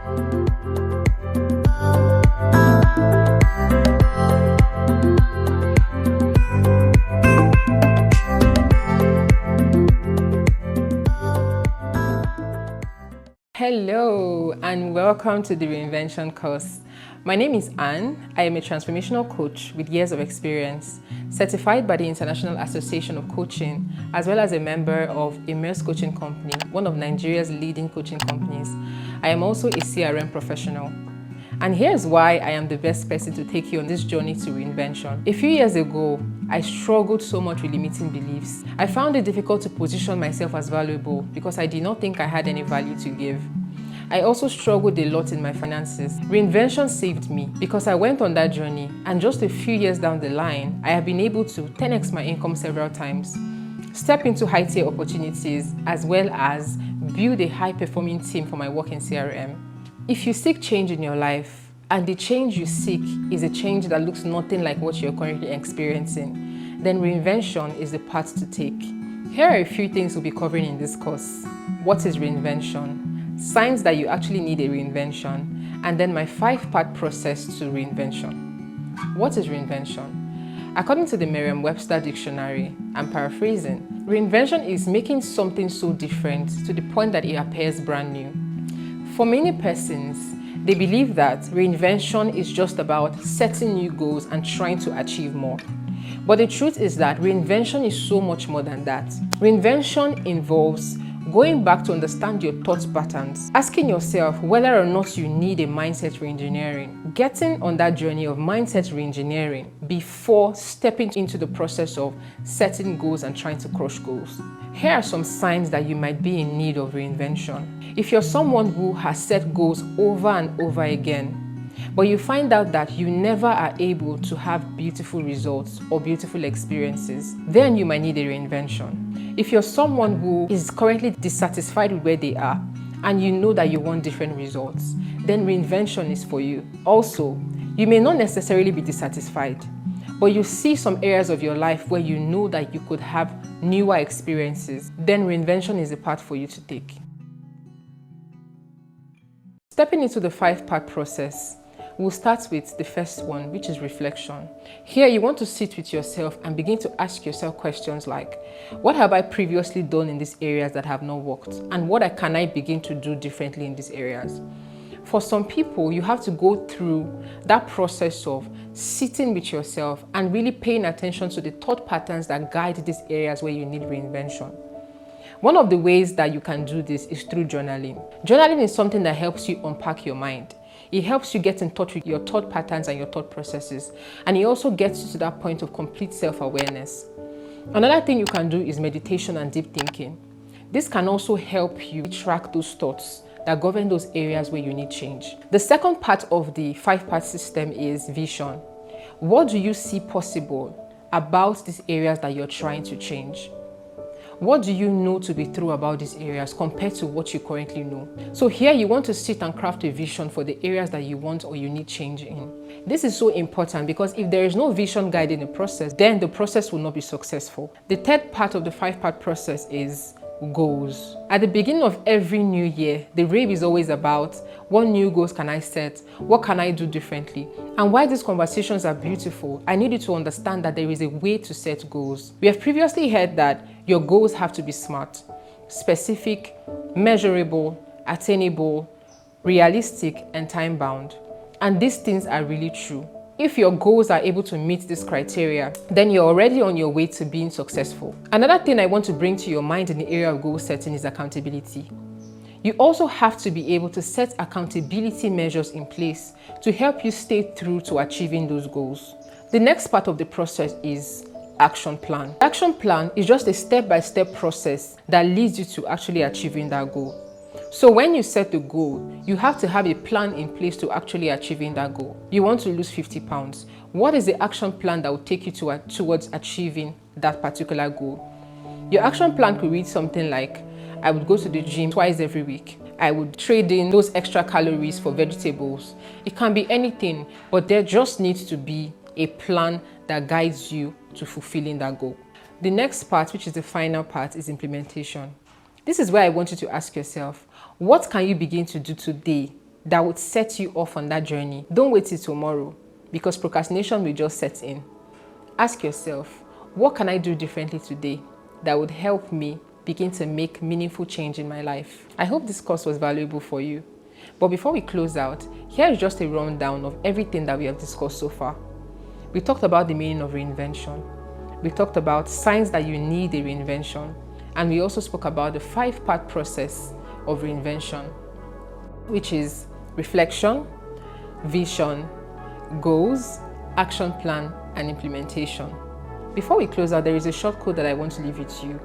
Hello and welcome to the Reinvention course. My name is Anne. I am a transformational coach with years of experience, certified by the International Association of Coaching, as well as a member of Immerse Coaching Company, one of Nigeria's leading coaching companies. I am also a CRM professional. And here's why I am the best person to take you on this journey to reinvention. A few years ago, I struggled so much with limiting beliefs. I found it difficult to position myself as valuable because I did not think I had any value to give. I also struggled a lot in my finances. Reinvention saved me because I went on that journey, and just a few years down the line, I have been able to 10x my income several times, step into high-tier opportunities, as well as build a high-performing team for my work in CRM. If you seek change in your life, and the change you seek is a change that looks nothing like what you're currently experiencing, then reinvention is the path to take. Here are a few things we'll be covering in this course. What is reinvention? Signs that you actually need a reinvention, and then my 5-part process to reinvention. What is reinvention? According to the Merriam-Webster dictionary, I'm paraphrasing, reinvention is making something so different to the point that it appears brand new. For many persons, they believe that reinvention is just about setting new goals and trying to achieve more. But the truth is that reinvention is so much more than that. Reinvention involves going back to understand your thought patterns, asking yourself whether or not you need a mindset reengineering, getting on that journey of mindset reengineering before stepping into the process of setting goals and trying to crush goals. Here are some signs that you might be in need of reinvention. If you're someone who has set goals over and over again, but you find out that you never are able to have beautiful results or beautiful experiences, then you might need a reinvention. If you're someone who is currently dissatisfied with where they are and you know that you want different results, then reinvention is for you. Also, you may not necessarily be dissatisfied, but you see some areas of your life where you know that you could have newer experiences, then reinvention is the path for you to take. Stepping into the 5-part process, we'll start with the first one, which is reflection. Here, you want to sit with yourself and begin to ask yourself questions like, what have I previously done in these areas that have not worked? And what can I begin to do differently in these areas? For some people, you have to go through that process of sitting with yourself and really paying attention to the thought patterns that guide these areas where you need reinvention. One of the ways that you can do this is through journaling. Journaling is something that helps you unpack your mind. It helps you get in touch with your thought patterns and your thought processes, and it also gets you to that point of complete self-awareness. Another thing you can do is meditation and deep thinking. This can also help you track those thoughts that govern those areas where you need change. The second part of the 5-part system is vision. What do you see possible about these areas that you're trying to change? What do you know to be true about these areas compared to what you currently know? So here you want to sit and craft a vision for the areas that you want or you need change in. This is so important because if there is no vision guiding the process, then the process will not be successful. The third part of the 5-part process is goals. At the beginning of every new year, the rave is always about what new goals can I set? What can I do differently? And why these conversations are beautiful, I need you to understand that there is a way to set goals. We have previously heard that your goals have to be smart, specific, measurable, attainable, realistic, and time-bound. And these things are really true. If your goals are able to meet this criteria, then you're already on your way to being successful. Another thing I want to bring to your mind in the area of goal setting is accountability. You also have to be able to set accountability measures in place to help you stay true to achieving those goals. The next part of the process is action plan. Action plan is just a step-by-step process that leads you to actually achieving that goal. So when you set the goal, you have to have a plan in place to actually achieving that goal. You want to lose 50 pounds. What is the action plan that will take you towards achieving that particular goal? Your action plan could read something like, I would go to the gym twice every week. I would trade in those extra calories for vegetables. It can be anything, but there just needs to be a plan that guides you to fulfilling that goal. The next part, which is the final part, is implementation. This is where I want you to ask yourself, what can you begin to do today that would set you off on that journey. Don't wait till tomorrow, because procrastination will just set in. Ask yourself, what can I do differently today that would help me begin to make meaningful change in my life? I hope this course was valuable for you. But before we close out, here is just a rundown of everything that we have discussed so far. We talked about the meaning of reinvention. We talked about signs that you need a reinvention. And we also spoke about the 5-part process of reinvention, which is reflection, vision, goals, action plan, and implementation. Before we close out, there is a short quote that I want to leave with you.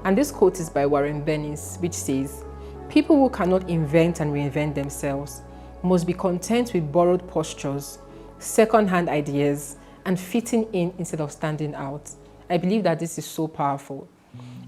And this quote is by Warren Bennis, which says, "People who cannot invent and reinvent themselves must be content with borrowed postures, second-hand ideas, and fitting in instead of standing out." I believe that this is so powerful.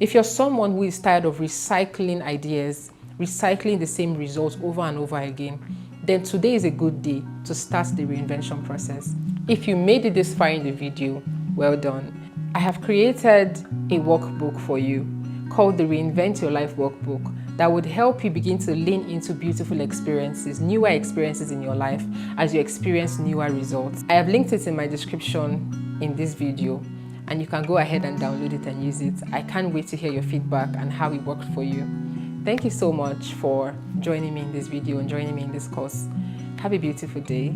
If you're someone who is tired of recycling ideas, recycling the same results over and over again, then today is a good day to start the reinvention process. If you made it this far in the video, well done. I have created a workbook for you called the Reinvent Your Life Workbook that would help you begin to lean into beautiful experiences, newer experiences in your life as you experience newer results. I have linked it in my description in this video, and you can go ahead and download it and use it. I can't wait to hear your feedback and how it worked for you. Thank you so much for joining me in this video and joining me in this course. Have a beautiful day.